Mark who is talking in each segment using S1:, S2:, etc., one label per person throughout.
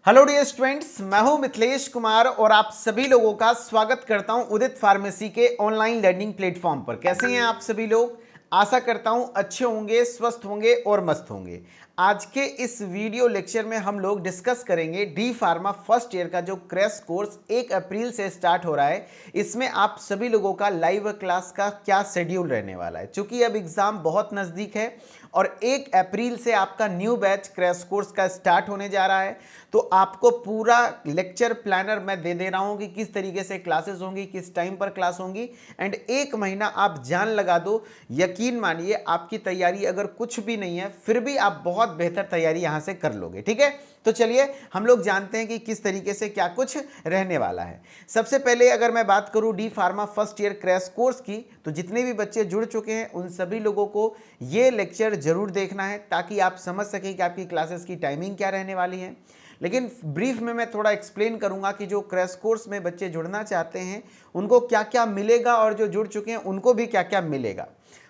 S1: Hello dear students, मैं हूं मिथिलेश कुमार और आप सभी लोगों का स्वागत करता हूं उदित फार्मेसी के ऑनलाइन लर्निंग प्लेटफॉर्म पर। कैसे हैं आप सभी लोग? आशा करता हूं अच्छे होंगे, स्वस्थ होंगे और मस्त होंगे। आज के इस वीडियो लेक्चर में हम लोग डिस्कस करेंगे डी फार्मा फर्स्ट ईयर का जो क्रैश कोर्स 1 अप्रैल से स्टार्ट हो रहा है। इसमें आप सभी लोगों का लाइव क्लास का क्या शेड्यूल रहने वाला है, क्योंकि अब एग्जाम बहुत नज़दीक है और 1 अप्रैल से आपका न्यू बैच क्रैश कोर्स का स्टार्ट होने जा रहा है। तो आपको पूरा लेक्चर प्लानर मैं दे दे रहा हूं कि किस तरीके से क्लासेस होंगी, किस टाइम पर क्लास होंगी एंड 1 महीना आप जान लगा दो। यकीन मानिए, आपकी तैयारी अगर कुछ भी नहीं है फिर भी आप बहुत बेहतर तैयारी यहां से कर लोगे। ठीक है, तो चलिए हम लोग जानते हैं कि किस तरीके से क्या कुछ रहने वाला है। सबसे पहले अगर मैं बात करूं D pharma first year crash course की, तो जितने भी बच्चे जुड़ चुके हैं उन सभी लोगों को ये लेक्चर जरूर देखना है ताकि आप समझ सकें कि आपकी क्लासेस की टाइमिंग क्या रहने वाली है। लेकिन ब्रीफ में मैं थोड़ा एक्सप्लेन करूंगा कि जो क्रैश कोर्स में बच्चे जुड़ना चाहते हैं उनको क्या क्या मिलेगा और जो जुड़ चुके हैं उनको भी क्या क्या मिलेगा।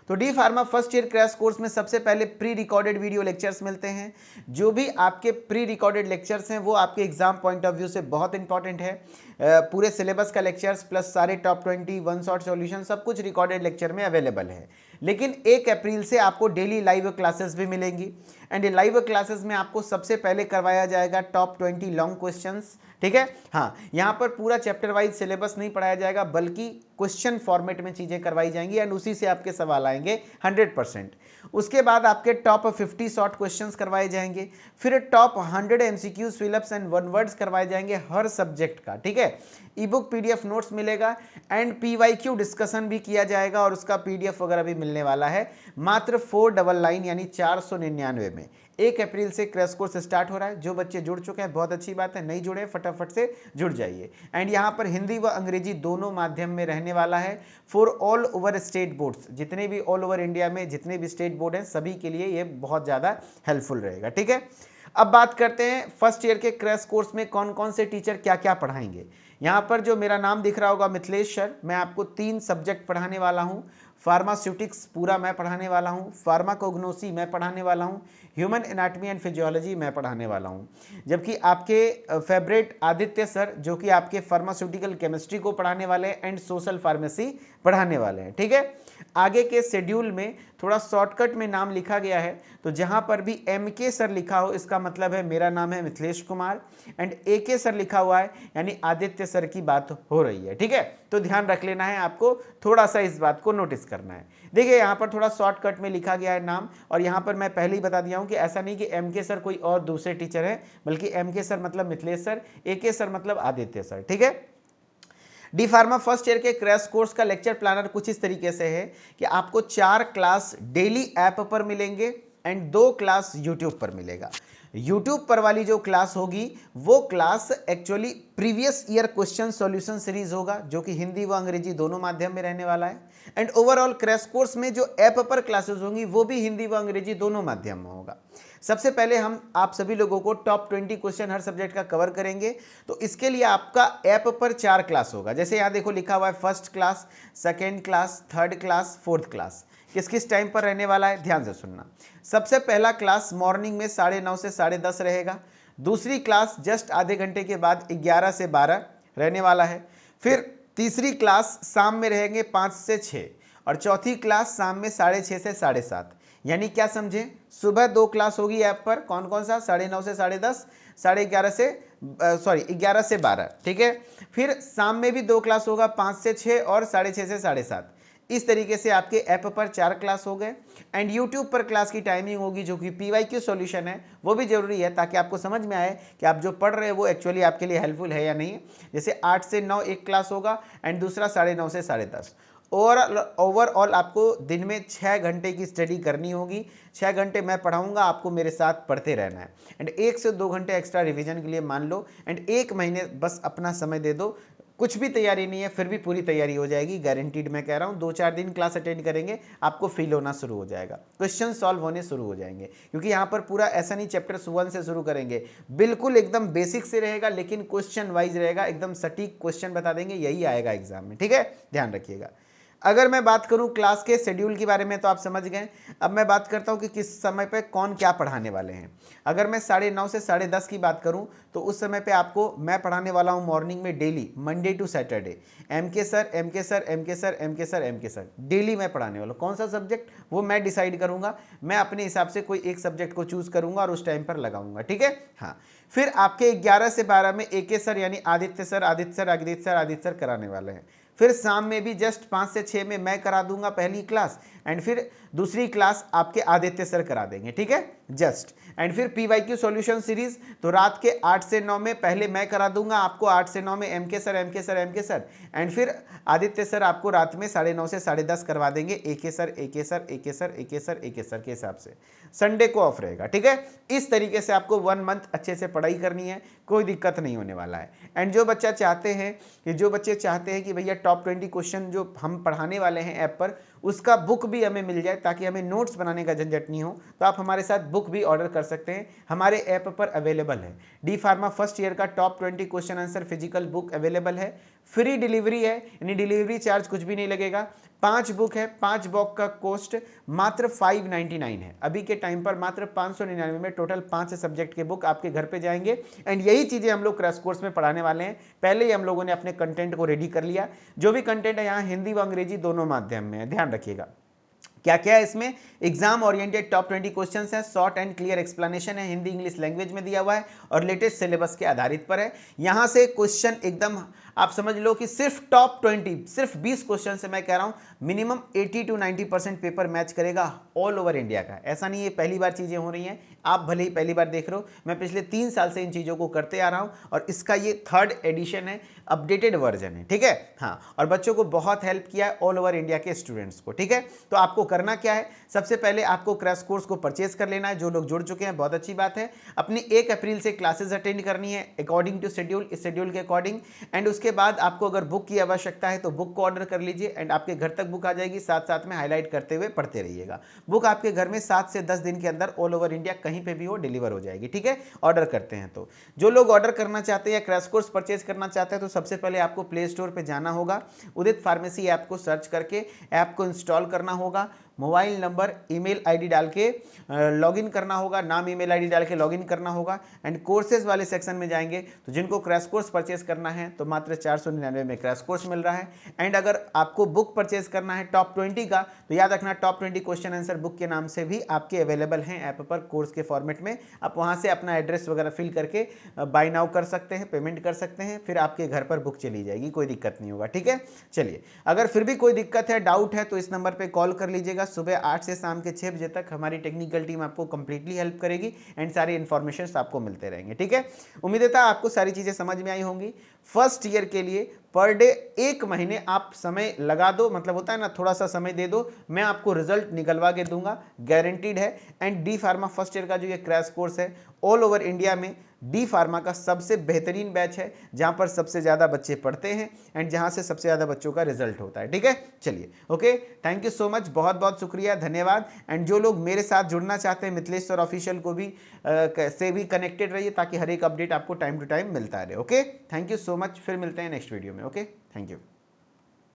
S1: तो D pharma first year crash course में सबसे पहले प्री रिकॉर्डेड वीडियो लेक्चर्स मिलते हैं। जो भी आपके प्री रिकॉर्डेड लेक्चर्स हैं वो आपके एग्जाम पॉइंट ऑफ व्यू से बहुत इंपॉर्टेंट है। पूरे सिलेबस का लेक्चर्स प्लस सारे टॉप 20 वन शॉट सॉल्यूशन सब कुछ रिकॉर्डेड लेक्चर में अवेलेबल है। लेकिन 1 अप्रैल से आपको डेली लाइव क्लासेस भी मिलेंगी एंड लाइव क्लासेस में आपको सबसे पहले करवाया जाएगा टॉप 20 लॉन्ग क्वेश्चंस। ठीक है, हाँ, यहाँ पर पूरा चैप्टर वाइज सिलेबस नहीं पढ़ाया जाएगा बल्कि क्वेश्चन फॉर्मेट में चीज़ें करवाई जाएंगी एंड उसी से आपके सवाल आएंगे 100%। उसके बाद आपके टॉप 50 शॉर्ट क्वेश्चंस करवाए जाएंगे, फिर top 100 MCQs fill-ups and one words करवाए जाएंगे हर सब्जेक्ट का। ठीक है, ई बुक पीडीएफ नोट्स मिलेगा एंड पीवाईक्यू डिस्कशन भी किया जाएगा और उसका पीडीएफ वगैरह भी मिलने वाला है मात्र 499 यानी 499 में। 1 अप्रैल से क्रैश कोर्स स्टार्ट हो रहा है। जो बच्चे जुड़ चुके हैं बहुत अच्छी बात है, नहीं जुड़े फटाफट से जुड़ जाइए। एंड यहाँ पर हिंदी व अंग्रेजी दोनों माध्यम में रहने वाला है for all over state boards. जितने भी ऑल ओवर इंडिया में जितने भी स्टेट बोर्ड हैं सभी के लिए ये बहुत ज़्यादा हेल्पफुल रहेगा। ठीक है, अब बात करते हैं फर्स्ट ईयर के क्रैश कोर्स में कौन कौन से टीचर क्या क्या पढ़ाएंगे। यहाँ पर जो मेरा नाम दिख रहा होगा मिथिलेश सर, मैं आपको 3 सब्जेक्ट पढ़ाने वाला हूँ। फार्मास्यूटिक्स पूरा मैं पढ़ाने वाला हूँ, फार्माकोग्नोसी मैं पढ़ाने वाला हूँ, ह्यूमन एनाटमी एंड फिजियोलॉजी मैं पढ़ाने वाला हूँ। जबकि आपके फेवरेट आदित्य सर जो कि आपके फार्मास्यूटिकल केमिस्ट्री को पढ़ाने वाले हैं एंड सोशल फार्मेसी पढ़ाने वाले हैं। ठीक है, आगे के शेड्यूल में थोड़ा शॉर्टकट में नाम लिखा गया है, तो जहाँ पर भी एम के सर लिखा हो इसका मतलब है मेरा नाम है मिथिलेश कुमार एंड ए के सर लिखा हुआ है यानी आदित्य सर की बात हो रही है। ठीक है, तो ध्यान रख लेना है, आपको थोड़ा सा इस बात को नोटिस करना है। देखिए यहाँ पर थोड़ा शॉर्टकट में लिखा गया है नाम, और यहाँ पर मैं पहले ही बता दिया हूँ कि ऐसा नहीं कि एम के सर कोई और दूसरे टीचर है, बल्कि एम के सर मतलब मिथिलेश सर, ए के सर मतलब आदित्य सर। ठीक है, डी फार्मा फर्स्ट ईयर के क्रैश कोर्स का लेक्चर प्लानर कुछ इस तरीके से है कि आपको 4 क्लास डेली ऐप पर मिलेंगे एंड 2 क्लास यूट्यूब पर मिलेगा। यूट्यूब पर वाली जो क्लास होगी वो class actually previous year question solution series होगा जो कि हिंदी व अंग्रेजी दोनों माध्यम में रहने वाला है। एंड ओवरऑल क्रैश कोर्स में जो ऐप पर क्लासेस होंगी वो भी हिंदी व अंग्रेजी दोनों माध्यम में होगा। सबसे पहले हम आप सभी लोगों को टॉप 20 क्वेश्चन हर सब्जेक्ट का कवर करेंगे। तो इसके लिए आपका ऐप पर 4 क्लास होगा। जैसे यहाँ देखो लिखा हुआ है first class, second class, third class, fourth class. किस किस टाइम पर रहने वाला है ध्यान से सुनना। सबसे पहला क्लास मॉर्निंग में 9:30 से 10:30 रहेगा। दूसरी क्लास जस्ट आधे घंटे के बाद 11 से 12 रहने वाला है। फिर तीसरी क्लास शाम में रहेंगे 5 से 6 और चौथी क्लास शाम में 6:30 से 7:30। यानी क्या समझें, सुबह 2 क्लास होगी ऐप पर, कौन कौन सा, 9:30 से 10:30, 11:30 से 11 से 12। ठीक है, फिर शाम में भी 2 क्लास होगा, 5 से 6 और 6:30 से 7:30। इस तरीके से आपके ऐप पर 4 क्लास हो गए। एंड यूट्यूब पर क्लास की टाइमिंग होगी जो कि पीवाईक्यू सॉल्यूशन है, वो भी जरूरी है ताकि आपको समझ में आए कि आप जो पढ़ रहे हैं वो एक्चुअली आपके लिए हेल्पफुल है या नहीं। जैसे 8 से 9 एक क्लास होगा एंड दूसरा 9:30 से 10:30। ओवरऑल आपको दिन में 6 घंटे की स्टडी करनी होगी। 6 घंटे मैं पढ़ाऊंगा, आपको मेरे साथ पढ़ते रहना है एंड 1 से 2 घंटे एक्स्ट्रा रिवीजन के लिए मान लो एंड 1 महीने बस अपना समय दे दो। कुछ भी तैयारी नहीं है फिर भी पूरी तैयारी हो जाएगी, गारंटीड मैं कह रहा हूँ। 2-4 दिन क्लास अटेंड करेंगे आपको फील होना शुरू हो जाएगा, क्वेश्चन सॉल्व होने शुरू हो जाएंगे। क्योंकि यहाँ पर पूरा ऐसा नहीं चैप्टर 1 से शुरू करेंगे, बिल्कुल एकदम बेसिक से रहेगा लेकिन क्वेश्चन वाइज रहेगा, एकदम सटीक क्वेश्चन बता देंगे, यही आएगा एग्जाम में। ठीक है, ध्यान रखिएगा। अगर मैं बात करूं क्लास के शेड्यूल के बारे में तो आप समझ गए। अब मैं बात करता हूं कि किस समय पे कौन क्या पढ़ाने वाले हैं। अगर मैं 9:30 से 10:30 की बात करूं तो उस समय पे आपको मैं पढ़ाने वाला हूं मॉर्निंग में daily, Monday to Saturday, M K sir, M K sir, M K sir, M K sir, M K sir, daily मैं पढ़ाने वाला हूं। कौन सा सब्जेक्ट वो मैं डिसाइड करूंगा, मैं अपने हिसाब से कोई एक सब्जेक्ट को चूज करूंगा और उस टाइम पर लगाऊंगा, ठीक है। हाँ, फिर आपके 11 से 12 में ए के सर यानी Aditya sir, Aditya sir, Aditya sir, Aditya sir कराने वाले हैं। फिर शाम में भी जस्ट 5 से 6 में मैं करा दूंगा पहली क्लास, एंड फिर दूसरी क्लास आपके आदित्य सर करा देंगे, ठीक है, जस्ट। एंड फिर PYQ सॉल्यूशन सीरीज तो रात के 8 से 9 में पहले मैं करा दूंगा आपको, 8 से 9 में M K sir, M K sir, M K sir, and फिर आदित्य सर आपको रात में 9:30 से 10:30 करवा देंगे ए के सर, ए के सर, ए के सर, ए के सर, ए के सर के हिसाब से। संडे को ऑफ रहेगा, ठीक है। इस तरीके से आपको 1 मंथ अच्छे से पढ़ाई करनी है, कोई दिक्कत नहीं होने वाला है। एंड जो बच्चे चाहते हैं कि भैया टॉप 20 क्वेश्चन जो हम पढ़ाने वाले हैं ऐप पर, उसका बुक भी हमें मिल जाए ताकि हमें नोट्स बनाने का झंझट नहीं हो, तो आप हमारे साथ बुक भी ऑर्डर कर सकते हैं। हमारे ऐप पर अवेलेबल है डी फार्मा फर्स्ट ईयर का top 20 question answer physical book available है। फ्री डिलीवरी है, यानी डिलीवरी चार्ज कुछ भी नहीं लगेगा। 5 बुक है, 5 बुक का कॉस्ट मात्र 599 है। अभी के टाइम पर मात्र 599 में टोटल 5 सब्जेक्ट के बुक आपके घर पे जाएंगे। एंड यही चीज़ें हम लोग क्रैश कोर्स में पढ़ाने वाले हैं। पहले ही हम लोगों ने अपने कंटेंट को रेडी कर लिया। जो भी कंटेंट है यहाँ हिंदी व अंग्रेजी दोनों माध्यम में है, ध्यान रखिएगा। क्या क्या है इसमें, एग्जाम ओरिएंटेड टॉप 20 क्वेश्चंस हैं, शॉर्ट एंड क्लियर एक्सप्लेनेशन है, हिंदी इंग्लिश लैंग्वेज में दिया हुआ है और लेटेस्ट सिलेबस के आधारित पर है। यहां से क्वेश्चन एकदम आप समझ लो कि सिर्फ टॉप 20, सिर्फ 20 क्वेश्चन से मैं कह रहा हूं मिनिमम 80 to 90% पेपर मैच करेगा ऑल ओवर इंडिया का। ऐसा नहीं है पहली बार चीजें हो रही हैं, आप भले ही पहली बार देख रहे हो, मैं पिछले 3 साल से इन चीजों को करते आ रहा हूं और इसका ये 3rd एडिशन है, अपडेटेड वर्जन है, ठीक है। हाँ, और बच्चों को बहुत हेल्प किया है ऑल ओवर इंडिया के स्टूडेंट्स को, ठीक है। तो आपको करना क्या है, सबसे पहले आपको क्रैश कोर्स को परचेज कर लेना है। जो लोग जुड़ चुके हैं बहुत अच्छी बात है। अपनी 1 अप्रैल से क्लासेस अटेंड करनी है अकॉर्डिंग टू शेड्यूल, इस शेड्यूल के अकॉर्डिंग। एंड उसके बाद आपको अगर बुक की आवश्यकता है तो बुक को ऑर्डर कर लीजिए एंड आपके घर तक बुक आ जाएगी। साथ साथ में हाईलाइट करते हुए पढ़ते रहिएगा। बुक आपके घर में 7 से 10 दिन के अंदर ऑल ओवर इंडिया कहीं पे भी हो डिलीवर हो जाएगी, ठीक है, ऑर्डर करते हैं तो। जो लोग ऑर्डर करना चाहते हैं या क्रैश कोर्स परचेज करना चाहते हैं तो सबसे पहले आपको प्ले स्टोर पर जाना होगा, उदित फार्मेसी ऐप को सर्च करके ऐप को इंस्टॉल करना होगा, मोबाइल नंबर ईमेल आईडी डाल के लॉगिन करना होगा, नाम ईमेल आईडी डाल के लॉगिन करना होगा। एंड कोर्सेज वाले सेक्शन में जाएंगे तो जिनको क्रैश कोर्स परचेज करना है तो मात्र 499 में क्रैश कोर्स मिल रहा है। एंड अगर आपको बुक परचेज करना है टॉप 20 का तो याद रखना टॉप 20 क्वेश्चन आंसर बुक के नाम से भी आपके अवेलेबल हैं ऐप पर कोर्स के फॉर्मेट में। आप वहाँ से अपना एड्रेस वगैरह फिल करके बाय नाउ कर सकते हैं, पेमेंट कर सकते हैं, फिर आपके घर पर बुक चली जाएगी, कोई दिक्कत नहीं होगा, ठीक है। चलिए, अगर फिर भी कोई दिक्कत है, डाउट है तो इस नंबर पर कॉल कर लीजिएगा। सुबह 8 से शाम के 6 बजे तक हमारी टेक्निकल टीम आपको कंप्लीटली हेल्प करेगी एंड सारी इन्फॉर्मेशन आपको मिलते रहेंगे, ठीक है। उम्मीद है आपको सारी चीजें समझ में आई होंगी। फर्स्ट ईयर के लिए पर डे 1 महीने आप समय लगा दो, मतलब होता है ना, थोड़ा सा समय दे दो, मैं आपको रिजल्ट निकलवा के दूंगा, गारंटीड है। And D pharma first year का जो ये क्रैश कोर्स है ऑल ओवर इंडिया में डी फार्मा का सबसे बेहतरीन बैच है, जहां पर सबसे ज़्यादा बच्चे पढ़ते हैं एंड जहां से सबसे ज़्यादा बच्चों का रिजल्ट होता है, ठीक है। चलिए, okay, thank you so much, बहुत बहुत शुक्रिया, धन्यवाद। एंड जो लोग मेरे साथ जुड़ना चाहते हैं मिथिलेश सर ऑफिशियल को भी से भी कनेक्टेड रहिए ताकि हर एक अपडेट आपको टाइम टू टाइम मिलता रहे, okay. Thank you so much, फिर मिलते हैं नेक्स्ट वीडियो में, ओके, थैंक यू।